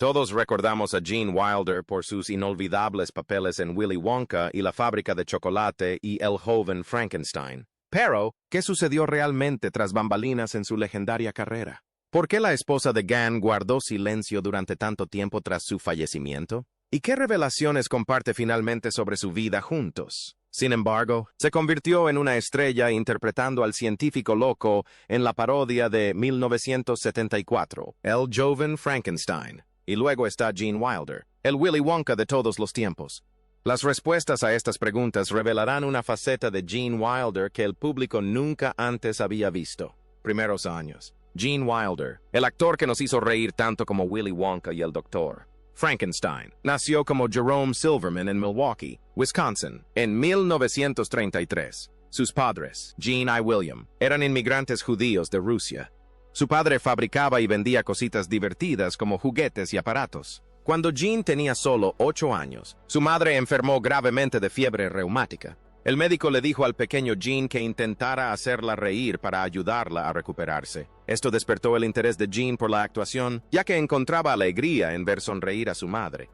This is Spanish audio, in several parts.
Todos recordamos a Gene Wilder por sus inolvidables papeles en Willy Wonka y la fábrica de chocolate y El joven Frankenstein. Pero, ¿qué sucedió realmente tras bambalinas en su legendaria carrera? ¿Por qué la esposa de Gan guardó silencio durante tanto tiempo tras su fallecimiento? ¿Y qué revelaciones comparte finalmente sobre su vida juntos? Sin embargo, se convirtió en una estrella interpretando al científico loco en la parodia de 1974, El joven Frankenstein. Y luego está Gene Wilder, el Willy Wonka de todos los tiempos. Las respuestas a estas preguntas revelarán una faceta de Gene Wilder que el público nunca antes había visto. Primeros años. Gene Wilder, el actor que nos hizo reír tanto como Willy Wonka y el Doctor. Frankenstein nació como Jerome Silverman en Milwaukee, Wisconsin, en 1933. Sus padres, Gene y William, eran inmigrantes judíos de Rusia. Su padre fabricaba y vendía cositas divertidas como juguetes y aparatos. Cuando Gene tenía solo 8 años, su madre enfermó gravemente de fiebre reumática. El médico le dijo al pequeño Gene que intentara hacerla reír para ayudarla a recuperarse. Esto despertó el interés de Gene por la actuación, ya que encontraba alegría en ver sonreír a su madre.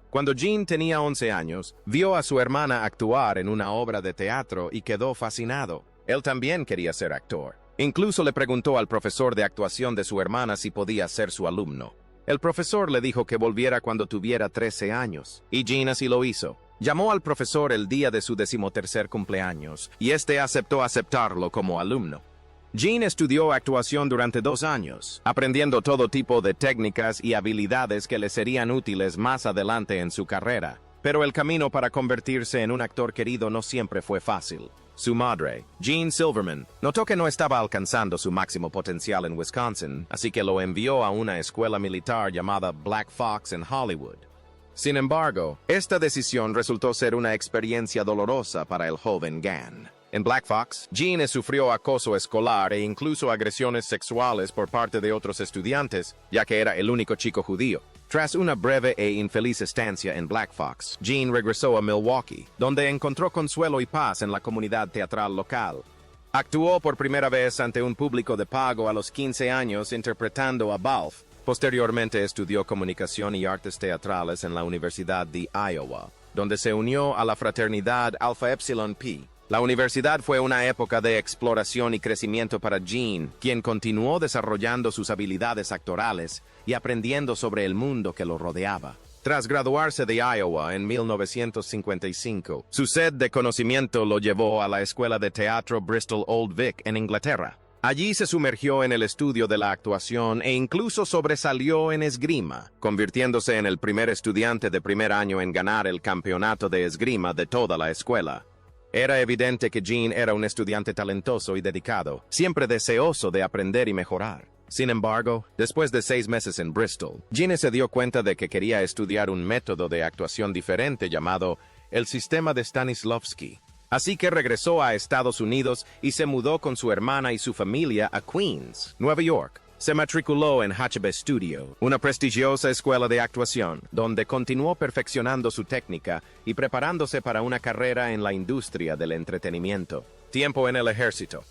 Cuando Gene tenía 11 años, vio a su hermana actuar en una obra de teatro y quedó fascinado. Él también quería ser actor. Incluso le preguntó al profesor de actuación de su hermana si podía ser su alumno. El profesor le dijo que volviera cuando tuviera 13 años, y Gene así lo hizo. Llamó al profesor el día de su 13º cumpleaños, y este aceptó aceptarlo como alumno. Gene estudió actuación durante 2 años, aprendiendo todo tipo de técnicas y habilidades que le serían útiles más adelante en su carrera. Pero el camino para convertirse en un actor querido no siempre fue fácil. Su madre, Jean Silverman, notó que no estaba alcanzando su máximo potencial en Wisconsin, así que lo envió a una escuela militar llamada Black Fox en Hollywood. Sin embargo, esta decisión resultó ser una experiencia dolorosa para el joven Gan. En Black Fox, Gene sufrió acoso escolar e incluso agresiones sexuales por parte de otros estudiantes, ya que era el único chico judío. Tras una breve e infeliz estancia en Black Fox, Gene regresó a Milwaukee, donde encontró consuelo y paz en la comunidad teatral local. Actuó por primera vez ante un público de pago a los 15 años interpretando a Balf. Posteriormente estudió comunicación y artes teatrales en la Universidad de Iowa, donde se unió a la fraternidad Alpha Epsilon Pi. La universidad fue una época de exploración y crecimiento para Gene, quien continuó desarrollando sus habilidades actorales y aprendiendo sobre el mundo que lo rodeaba. Tras graduarse de Iowa en 1955, su sed de conocimiento lo llevó a la Escuela de Teatro Bristol Old Vic en Inglaterra. Allí se sumergió en el estudio de la actuación e incluso sobresalió en esgrima, convirtiéndose en el primer estudiante de primer año en ganar el campeonato de esgrima de toda la escuela. Era evidente que Gene era un estudiante talentoso y dedicado, siempre deseoso de aprender y mejorar. Sin embargo, después de 6 meses en Bristol, Gene se dio cuenta de que quería estudiar un método de actuación diferente llamado el sistema de Stanislavski. Así que regresó a Estados Unidos y se mudó con su hermana y su familia a Queens, Nueva York. Se matriculó en HB Studio, una prestigiosa escuela de actuación, donde continuó perfeccionando su técnica y preparándose para una carrera en la industria del entretenimiento. Tiempo en el ejército.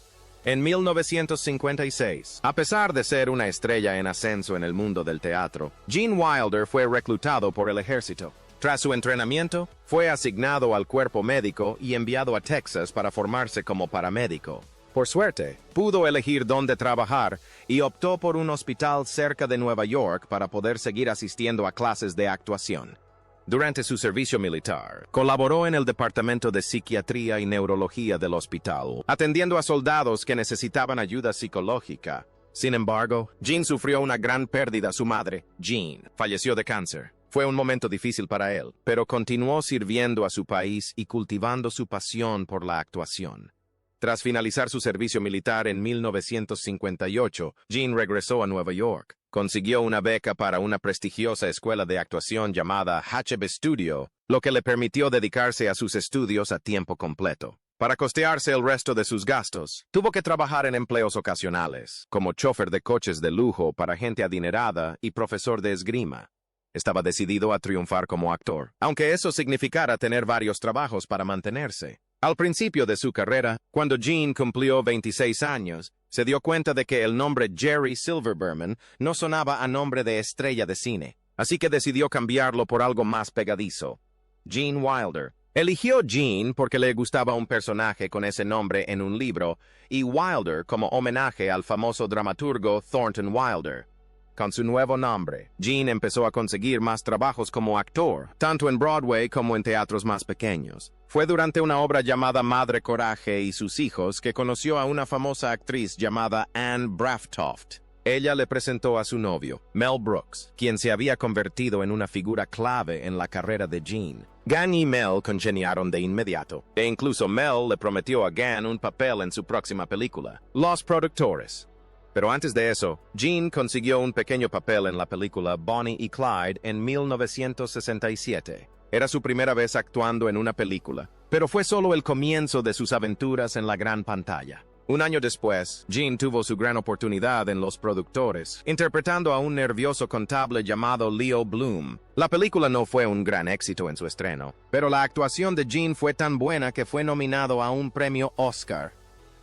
En 1956, a pesar de ser una estrella en ascenso en el mundo del teatro, Gene Wilder fue reclutado por el ejército. Tras su entrenamiento, fue asignado al cuerpo médico y enviado a Texas para formarse como paramédico. Por suerte, pudo elegir dónde trabajar y optó por un hospital cerca de Nueva York para poder seguir asistiendo a clases de actuación. Durante su servicio militar, colaboró en el Departamento de Psiquiatría y Neurología del hospital, atendiendo a soldados que necesitaban ayuda psicológica. Sin embargo, Gene sufrió una gran pérdida. Su madre, Jean, falleció de cáncer. Fue un momento difícil para él, pero continuó sirviendo a su país y cultivando su pasión por la actuación. Tras finalizar su servicio militar en 1958, Gene regresó a Nueva York. Consiguió una beca para una prestigiosa escuela de actuación llamada HB Studio, lo que le permitió dedicarse a sus estudios a tiempo completo. Para costearse el resto de sus gastos, tuvo que trabajar en empleos ocasionales, como chofer de coches de lujo para gente adinerada y profesor de esgrima. Estaba decidido a triunfar como actor, aunque eso significara tener varios trabajos para mantenerse. Al principio de su carrera, cuando Gene cumplió 26 años, se dio cuenta de que el nombre Jerry Silverberman no sonaba a nombre de estrella de cine. así que decidió cambiarlo por algo más pegadizo. Gene Wilder. Eligió Gene porque le gustaba un personaje con ese nombre en un libro, y Wilder como homenaje al famoso dramaturgo Thornton Wilder. Con su nuevo nombre, Gene empezó a conseguir más trabajos como actor, tanto en Broadway como en teatros más pequeños. Fue durante una obra llamada Madre Coraje y sus hijos que conoció a una famosa actriz llamada Anne Braftoft. Ella le presentó a su novio, Mel Brooks, quien se había convertido en una figura clave en la carrera de Gene. Gan y Mel congeniaron de inmediato, e incluso Mel le prometió a Gan un papel en su próxima película, Los Productores. Pero antes de eso, Gene consiguió un pequeño papel en la película Bonnie y Clyde en 1967. Era su primera vez actuando en una película, pero fue solo el comienzo de sus aventuras en la gran pantalla. Un año después, Gene tuvo su gran oportunidad en Los Productores, interpretando a un nervioso contable llamado Leo Bloom. La película no fue un gran éxito en su estreno, pero la actuación de Gene fue tan buena que fue nominado a un premio Oscar.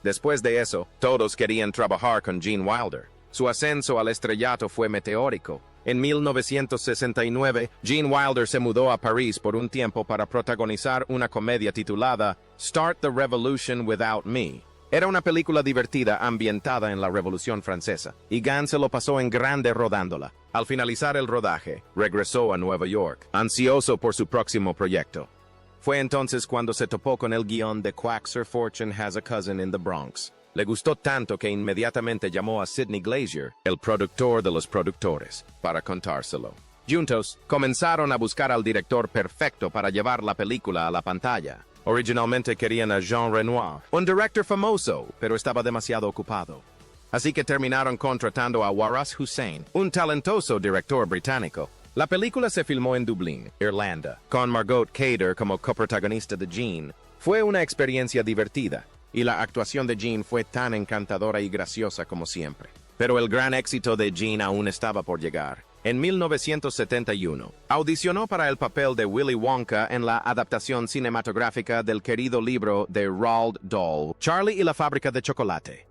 Después de eso, todos querían trabajar con Gene Wilder. Su ascenso al estrellato fue meteórico. En 1969, Gene Wilder se mudó a París por un tiempo para protagonizar una comedia titulada Start the Revolution Without Me. Era una película divertida ambientada en la Revolución Francesa, y Gans se lo pasó en grande rodándola. Al finalizar el rodaje, regresó a Nueva York, ansioso por su próximo proyecto. Fue entonces cuando se topó con el guión de Quack Sir Fortune Has a Cousin in the Bronx. Le gustó tanto que inmediatamente llamó a Sidney Glazier, el productor de Los Productores, para contárselo. Juntos, comenzaron a buscar al director perfecto para llevar la película a la pantalla. Originalmente querían a Jean Renoir, un director famoso, pero estaba demasiado ocupado. Así que terminaron contratando a Waras Hussein, un talentoso director británico. La película se filmó en Dublín, Irlanda, con Margot Kidder como coprotagonista de Gene. Fue una experiencia divertida, y la actuación de Gene fue tan encantadora y graciosa como siempre. Pero el gran éxito de Gene aún estaba por llegar. En 1971, audicionó para el papel de Willy Wonka en la adaptación cinematográfica del querido libro de Roald Dahl, Charlie y la fábrica de chocolate.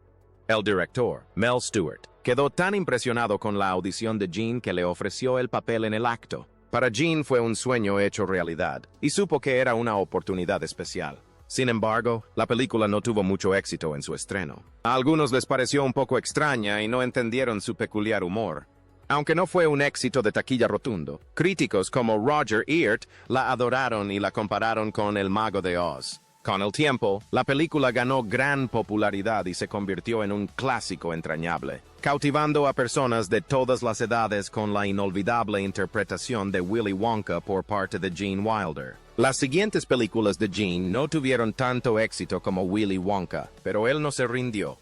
El director, Mel Stewart, quedó tan impresionado con la audición de Gene que le ofreció el papel en el acto. Para Gene fue un sueño hecho realidad, y supo que era una oportunidad especial. Sin embargo, la película no tuvo mucho éxito en su estreno. A algunos les pareció un poco extraña y no entendieron su peculiar humor. Aunque no fue un éxito de taquilla rotundo, críticos como Roger Ebert la adoraron y la compararon con El Mago de Oz. Con el tiempo, la película ganó gran popularidad y se convirtió en un clásico entrañable, cautivando a personas de todas las edades con la inolvidable interpretación de Willy Wonka por parte de Gene Wilder. Las siguientes películas de Gene no tuvieron tanto éxito como Willy Wonka, pero él no se rindió.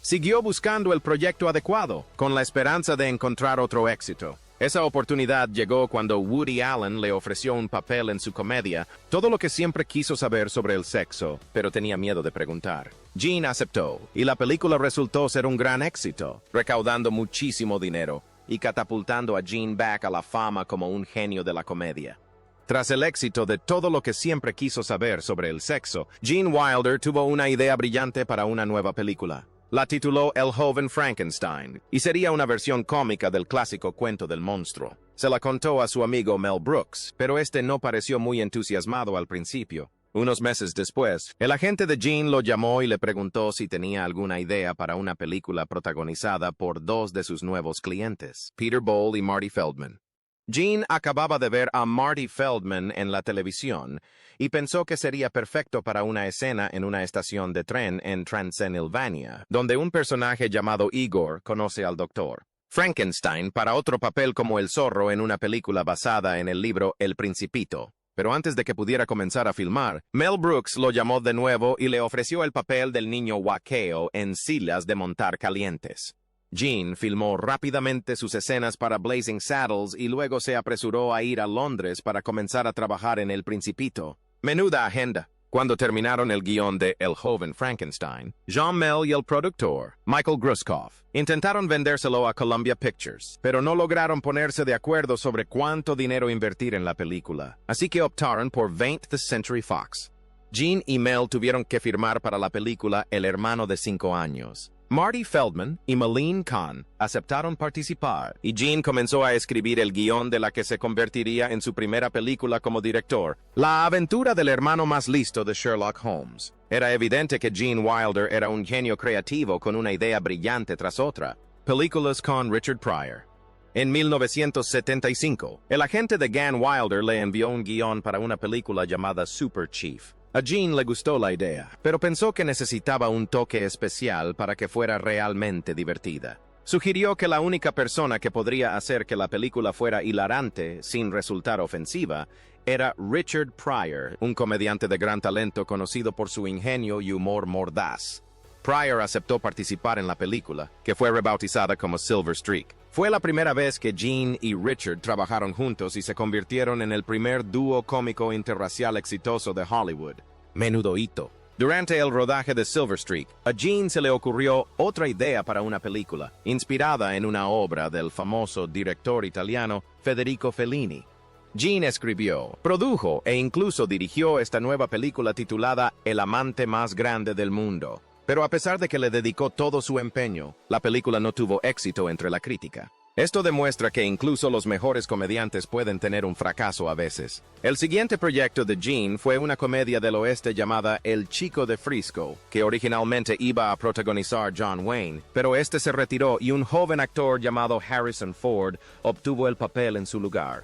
Siguió buscando el proyecto adecuado, con la esperanza de encontrar otro éxito. Esa oportunidad llegó cuando Woody Allen le ofreció un papel en su comedia, todo lo que siempre quiso saber sobre el sexo, pero tenía miedo de preguntar. Gene aceptó, y la película resultó ser un gran éxito, recaudando muchísimo dinero y catapultando a Gene back a la fama como un genio de la comedia. Tras el éxito de todo lo que siempre quiso saber sobre el sexo, Gene Wilder tuvo una idea brillante para una nueva película. La tituló El joven Frankenstein, y sería una versión cómica del clásico cuento del monstruo. Se la contó a su amigo Mel Brooks, pero este no pareció muy entusiasmado al principio. Unos meses después, el agente de Gene lo llamó y le preguntó si tenía alguna idea para una película protagonizada por dos de sus nuevos clientes, Peter Boal y Marty Feldman. Gene acababa de ver a Marty Feldman en la televisión y pensó que sería perfecto para una escena en una estación de tren en Transylvania, donde un personaje llamado Igor conoce al doctor Frankenstein para otro papel como el zorro en una película basada en el libro El Principito. Pero antes de que pudiera comenzar a filmar, Mel Brooks lo llamó de nuevo y le ofreció el papel del niño Wakeo en Sillas de Montar Calientes. Gene filmó rápidamente sus escenas para Blazing Saddles y luego se apresuró a ir a Londres para comenzar a trabajar en El Principito. Menuda agenda. Cuando terminaron el guión de El joven Frankenstein, Jean Mel y el productor, Michael Gruskoff, intentaron vendérselo a Columbia Pictures, pero no lograron ponerse de acuerdo sobre cuánto dinero invertir en la película, así que optaron por 20th Century Fox. Gene y Mel tuvieron que firmar para la película El hermano de 5 años. Marty Feldman y Malin Khan aceptaron participar, y Gene comenzó a escribir el guión de la que se convertiría en su primera película como director, La aventura del hermano más listo de Sherlock Holmes. Era evidente que Gene Wilder era un genio creativo con una idea brillante tras otra. Películas con Richard Pryor. En 1975, el agente de Gan Wilder le envió un guión para una película llamada Super Chief. A Gene le gustó la idea, pero pensó que necesitaba un toque especial para que fuera realmente divertida. Sugirió que la única persona que podría hacer que la película fuera hilarante sin resultar ofensiva era Richard Pryor, un comediante de gran talento conocido por su ingenio y humor mordaz. Pryor aceptó participar en la película, que fue rebautizada como Silver Streak. Fue la primera vez que Gene y Richard trabajaron juntos y se convirtieron en el primer dúo cómico interracial exitoso de Hollywood. Menudo hito. Durante el rodaje de Silver Streak, a Gene se le ocurrió otra idea para una película, inspirada en una obra del famoso director italiano Federico Fellini. Gene escribió, produjo e incluso dirigió esta nueva película titulada El amante más grande del mundo. Pero a pesar de que le dedicó todo su empeño, la película no tuvo éxito entre la crítica. Esto demuestra que incluso los mejores comediantes pueden tener un fracaso a veces. El siguiente proyecto de Gene fue una comedia del oeste llamada El Chico de Frisco, que originalmente iba a protagonizar John Wayne, pero este se retiró y un joven actor llamado Harrison Ford obtuvo el papel en su lugar.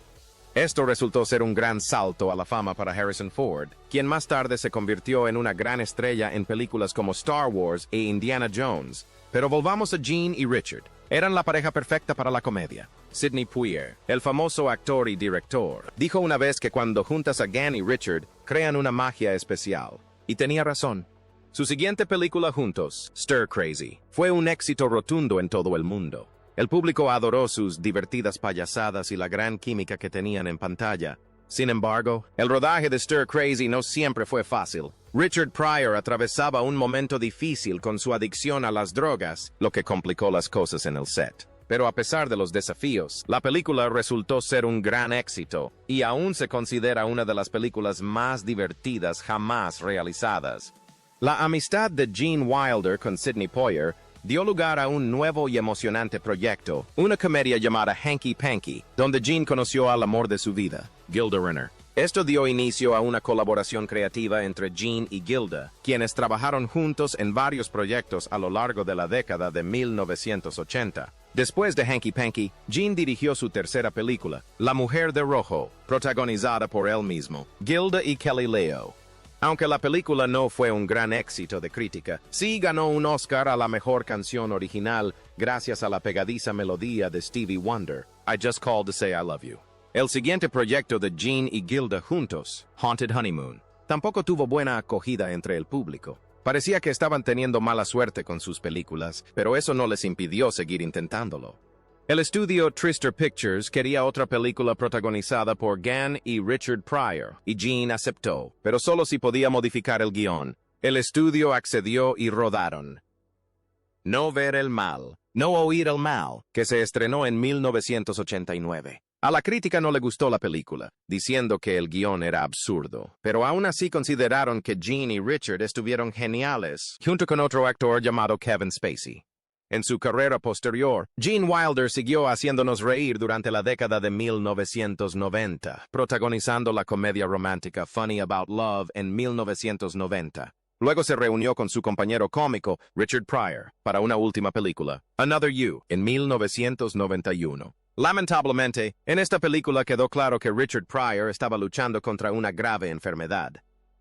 Esto resultó ser un gran salto a la fama para Harrison Ford, quien más tarde se convirtió en una gran estrella en películas como Star Wars e Indiana Jones. Pero volvamos a Gene y Richard. Eran la pareja perfecta para la comedia. Sidney Poitier, el famoso actor y director, dijo una vez que cuando juntas a Gan y Richard, crean una magia especial. Y tenía razón. Su siguiente película juntos, Stir Crazy, fue un éxito rotundo en todo el mundo. El público adoró sus divertidas payasadas y la gran química que tenían en pantalla. Sin embargo, el rodaje de Stir Crazy no siempre fue fácil. Richard Pryor atravesaba un momento difícil con su adicción a las drogas, lo que complicó las cosas en el set. Pero a pesar de los desafíos, la película resultó ser un gran éxito, y aún se considera una de las películas más divertidas jamás realizadas. La amistad de Gene Wilder con Sidney Poitier dio lugar a un nuevo y emocionante proyecto, una comedia llamada Hanky Panky, donde Gene conoció al amor de su vida, Gilda Renner. Esto dio inicio a una colaboración creativa entre Gene y Gilda, quienes trabajaron juntos en varios proyectos a lo largo de la década de 1980. Después de Hanky Panky, Gene dirigió su tercera película, La Mujer de Rojo, protagonizada por él mismo, Gilda y Kelly Leo. Aunque la película no fue un gran éxito de crítica, sí ganó un Oscar a la mejor canción original gracias a la pegadiza melodía de Stevie Wonder, I Just Called to Say I Love You. El siguiente proyecto de Gene y Gilda juntos, Haunted Honeymoon, tampoco tuvo buena acogida entre el público. Parecía que estaban teniendo mala suerte con sus películas, pero eso no les impidió seguir intentándolo. El estudio Tristar Pictures quería otra película protagonizada por Gan y Richard Pryor, y Gene aceptó, pero solo si podía modificar el guión. El estudio accedió y rodaron No ver el mal, no oír el mal, que se estrenó en 1989. A la crítica no le gustó la película, diciendo que el guión era absurdo, pero aún así consideraron que Gene y Richard estuvieron geniales, junto con otro actor llamado Kevin Spacey. En su carrera posterior, Gene Wilder siguió haciéndonos reír durante la década de 1990, protagonizando la comedia romántica Funny About Love en 1990. Luego se reunió con su compañero cómico, Richard Pryor, para una última película, Another You, en 1991. Lamentablemente, en esta película quedó claro que Richard Pryor estaba luchando contra una grave enfermedad.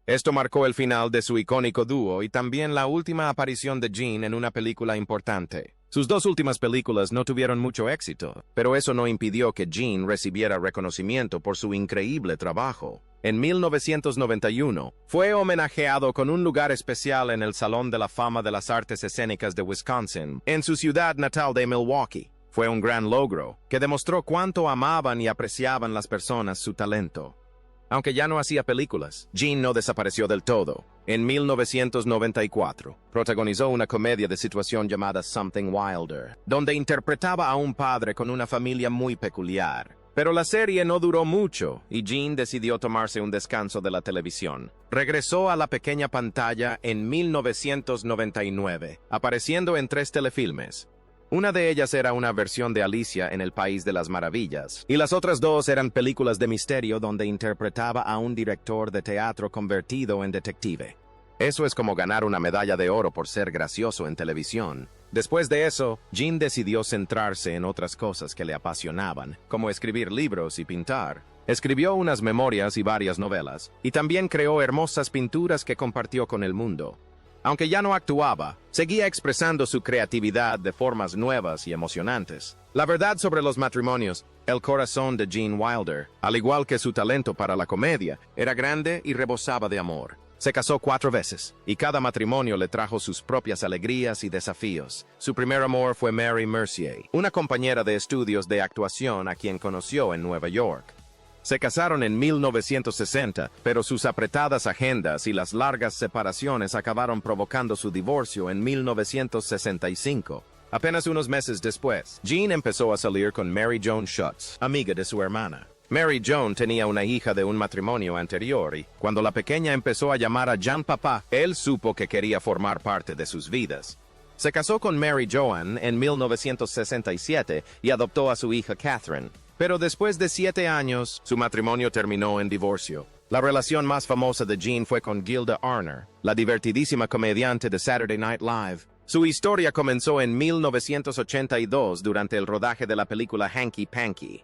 Esto marcó el final de su icónico dúo y también la última aparición de Gene en una película importante. Sus dos últimas películas no tuvieron mucho éxito, pero eso no impidió que Gene recibiera reconocimiento por su increíble trabajo. En 1991, fue homenajeado con un lugar especial en el Salón de la Fama de las Artes Escénicas de Wisconsin, en su ciudad natal de Milwaukee. Fue un gran logro, que demostró cuánto amaban y apreciaban las personas su talento. Aunque ya no hacía películas, Gene no desapareció del todo. En 1994, protagonizó una comedia de situación llamada Something Wilder, donde interpretaba a un padre con una familia muy peculiar. Pero la serie no duró mucho y Jean decidió tomarse un descanso de la televisión. Regresó a la pequeña pantalla en 1999, apareciendo en 3 telefilmes. Una de ellas era una versión de Alicia en el País de las Maravillas, y las otras 2 eran películas de misterio donde interpretaba a un director de teatro convertido en detective. Eso es como ganar una medalla de oro por ser gracioso en televisión. Después de eso, Jean decidió centrarse en otras cosas que le apasionaban, como escribir libros y pintar. Escribió unas memorias y varias novelas, y también creó hermosas pinturas que compartió con el mundo. Aunque ya no actuaba, seguía expresando su creatividad de formas nuevas y emocionantes. La verdad sobre los matrimonios, el corazón de Gene Wilder, al igual que su talento para la comedia, era grande y rebosaba de amor. Se casó 4 veces, y cada matrimonio le trajo sus propias alegrías y desafíos. Su primer amor fue Mary Mercier, una compañera de estudios de actuación a quien conoció en Nueva York. Se casaron en 1960, pero sus apretadas agendas y las largas separaciones acabaron provocando su divorcio en 1965. Apenas unos meses después, Jean empezó a salir con Mary Joan Schutz, amiga de su hermana. Mary Joan tenía una hija de un matrimonio anterior y, cuando la pequeña empezó a llamar a Jean papá, él supo que quería formar parte de sus vidas. Se casó con Mary Joan en 1967 y adoptó a su hija Catherine. Pero después de 7 años, su matrimonio terminó en divorcio. La relación más famosa de Jean fue con Gilda Arner, la divertidísima comediante de Saturday Night Live. Su historia comenzó en 1982 durante el rodaje de la película Hanky Panky.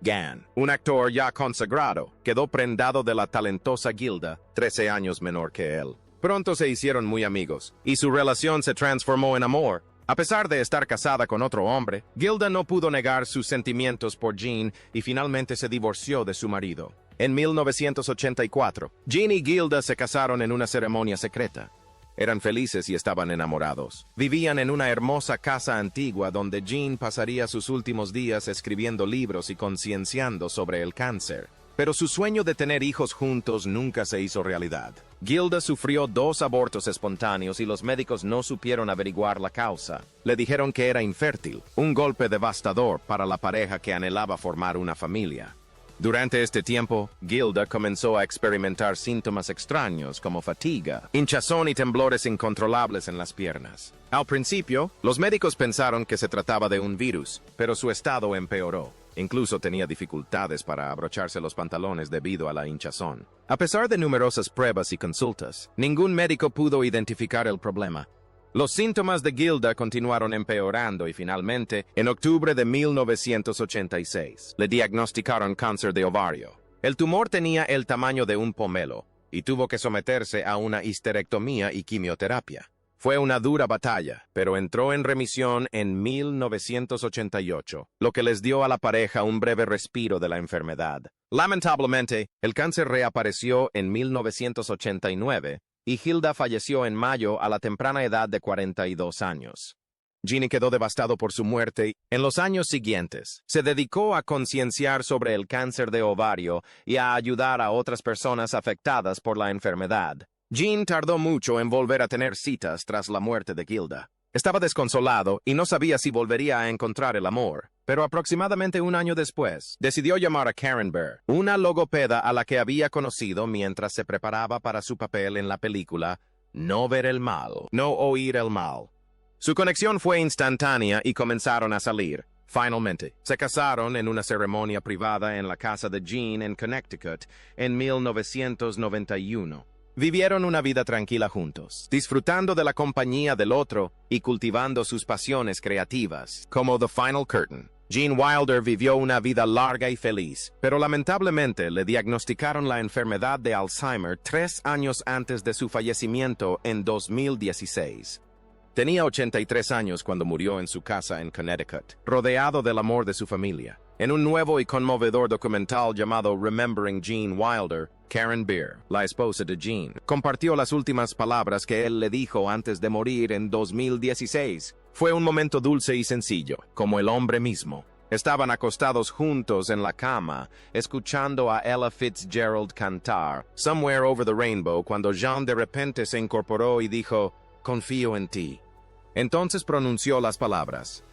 Gann, un actor ya consagrado, quedó prendado de la talentosa Gilda, 13 años menor que él. Pronto se hicieron muy amigos, y su relación se transformó en amor. A pesar de estar casada con otro hombre, Gilda no pudo negar sus sentimientos por Jean y finalmente se divorció de su marido. En 1984, Jean y Gilda se casaron en una ceremonia secreta. Eran felices y estaban enamorados. Vivían en una hermosa casa antigua donde Jean pasaría sus últimos días escribiendo libros y concienciando sobre el cáncer. Pero su sueño de tener hijos juntos nunca se hizo realidad. Gilda sufrió 2 abortos espontáneos y los médicos no supieron averiguar la causa. Le dijeron que era infértil, un golpe devastador para la pareja que anhelaba formar una familia. Durante este tiempo, Gilda comenzó a experimentar síntomas extraños como fatiga, hinchazón y temblores incontrolables en las piernas. Al principio, los médicos pensaron que se trataba de un virus, pero su estado empeoró. Incluso tenía dificultades para abrocharse los pantalones debido a la hinchazón. A pesar de numerosas pruebas y consultas, ningún médico pudo identificar el problema. Los síntomas de Gilda continuaron empeorando y finalmente, en octubre de 1986, le diagnosticaron cáncer de ovario. El tumor tenía el tamaño de un pomelo y tuvo que someterse a una histerectomía y quimioterapia. Fue una dura batalla, pero entró en remisión en 1988, lo que les dio a la pareja un breve respiro de la enfermedad. Lamentablemente, el cáncer reapareció en 1989 y Gilda falleció en mayo a la temprana edad de 42 años. Jean quedó devastado por su muerte. En los años siguientes, se dedicó a concienciar sobre el cáncer de ovario y a ayudar a otras personas afectadas por la enfermedad. Jean tardó mucho en volver a tener citas tras la muerte de Gilda. Estaba desconsolado y no sabía si volvería a encontrar el amor. Pero aproximadamente un año después, decidió llamar a Karen Bear, una logopeda a la que había conocido mientras se preparaba para su papel en la película No ver el mal, no oír el mal. Su conexión fue instantánea y comenzaron a salir. Finalmente, se casaron en una ceremonia privada en la casa de Jean en Connecticut en 1991. Vivieron una vida tranquila juntos, disfrutando de la compañía del otro y cultivando sus pasiones creativas, como The Final Curtain. Gene Wilder vivió una vida larga y feliz, pero lamentablemente le diagnosticaron la enfermedad de Alzheimer 3 años antes de su fallecimiento en 2016. Tenía 83 años cuando murió en su casa en Connecticut, rodeado del amor de su familia. En un nuevo y conmovedor documental llamado Remembering Gene Wilder, Karen Bear, la esposa de Gene, compartió las últimas palabras que él le dijo antes de morir en 2016. Fue un momento dulce y sencillo, como el hombre mismo. Estaban acostados juntos en la cama, escuchando a Ella Fitzgerald cantar Somewhere Over the Rainbow cuando Jean de repente se incorporó y dijo, «Confío en ti». Entonces pronunció las palabras,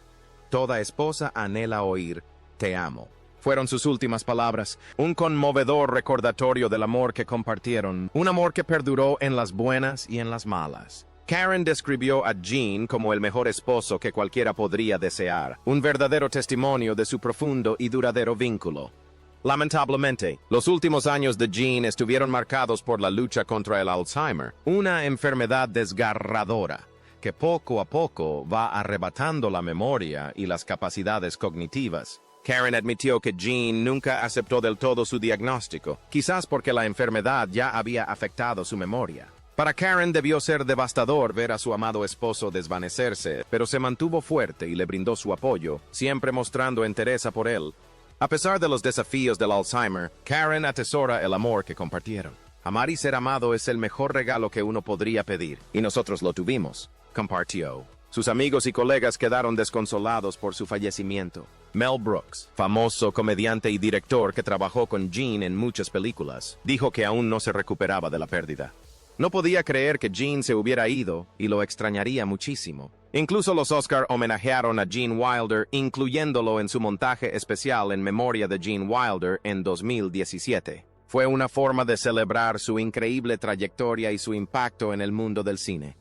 «Toda esposa anhela oír, te amo». Fueron sus últimas palabras, un conmovedor recordatorio del amor que compartieron, un amor que perduró en las buenas y en las malas. Karen describió a Gene como el mejor esposo que cualquiera podría desear, un verdadero testimonio de su profundo y duradero vínculo. Lamentablemente, los últimos años de Gene estuvieron marcados por la lucha contra el Alzheimer, una enfermedad desgarradora que poco a poco va arrebatando la memoria y las capacidades cognitivas. Karen admitió que Gene nunca aceptó del todo su diagnóstico, quizás porque la enfermedad ya había afectado su memoria. Para Karen debió ser devastador ver a su amado esposo desvanecerse, pero se mantuvo fuerte y le brindó su apoyo, siempre mostrando entereza por él. A pesar de los desafíos del Alzheimer, Karen atesora el amor que compartieron. Amar y ser amado es el mejor regalo que uno podría pedir, y nosotros lo tuvimos, compartió. Sus amigos y colegas quedaron desconsolados por su fallecimiento. Mel Brooks, famoso comediante y director que trabajó con Gene en muchas películas, dijo que aún no se recuperaba de la pérdida. No podía creer que Gene se hubiera ido y lo extrañaría muchísimo. Incluso los Oscar homenajearon a Gene Wilder, incluyéndolo en su montaje especial en memoria de Gene Wilder en 2017. Fue una forma de celebrar su increíble trayectoria y su impacto en el mundo del cine.